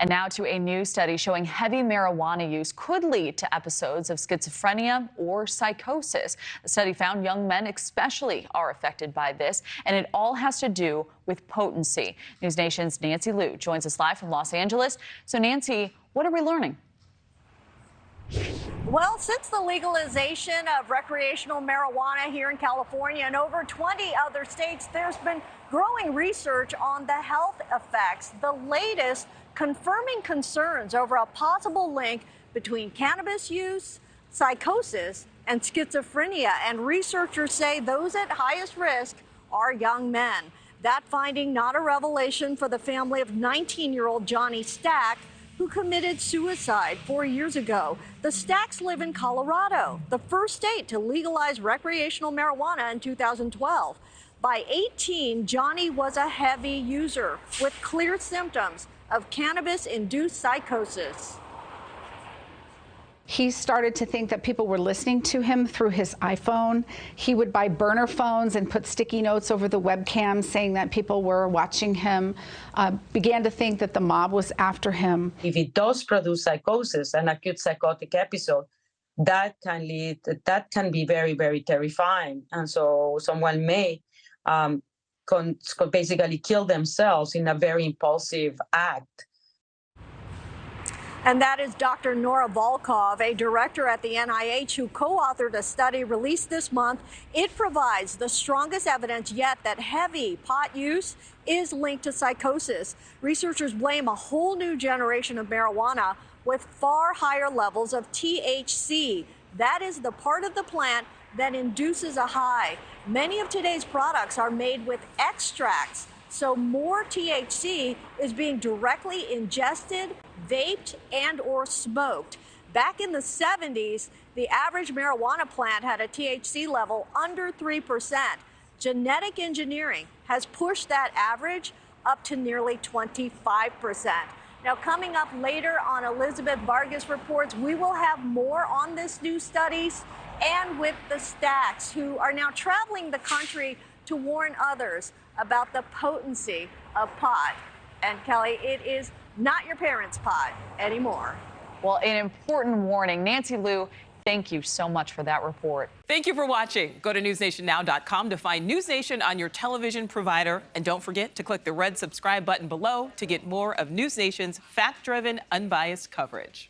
And now to a new study showing heavy marijuana use could lead to episodes of schizophrenia or psychosis. The study found young men especially are affected by this, and it all has to do with potency. NewsNation's Nancy Liu joins us live from Los Angeles. So, Nancy, what are we learning? Well, since the legalization of recreational marijuana here in California and over 20 other states, there's been growing research on the health effects. The latest confirming concerns over a possible link between cannabis use, psychosis, and schizophrenia. And researchers say those at highest risk are young men. That finding not a revelation for the family of 19-year-old Johnny Stack, who committed suicide 4 years ago. The Stacks live in Colorado, the first state to legalize recreational marijuana in 2012. By 18, Johnny was a heavy user with clear symptoms of cannabis-induced psychosis. He started to think that people were listening to him through his iPhone. He would buy burner phones and put sticky notes over the webcam saying that people were watching him, began to think that the mob was after him. If it does produce psychosis, an acute psychotic episode, that can be very, very terrifying. And so someone may basically kill themselves in a very impulsive act. And that is Dr. Nora Volkov, a director at the NIH who co-authored a study released this month. It provides the strongest evidence yet that heavy pot use is linked to psychosis. Researchers blame a whole new generation of marijuana with far higher levels of THC. That is the part of the plant that induces a high. Many of today's products are made with extracts, so more THC is being directly ingested, vaped, and or smoked. Back in the 70s, the average marijuana plant had a THC level under 3%. Genetic engineering has pushed that average up to nearly 25%. Now, coming up later on Elizabeth Vargas Reports, we will have more on this new studies and with the Stacks, who are now traveling the country to warn others about the potency of pot. And Kelly, it is not your parents' pot anymore. Well, an important warning. Nancy Liu, thank you so much for that report. Thank you for watching. Go to newsnationnow.com to find News Nation on your television provider. And don't forget to click the red subscribe button below to get more of News Nation's fact-driven, unbiased coverage.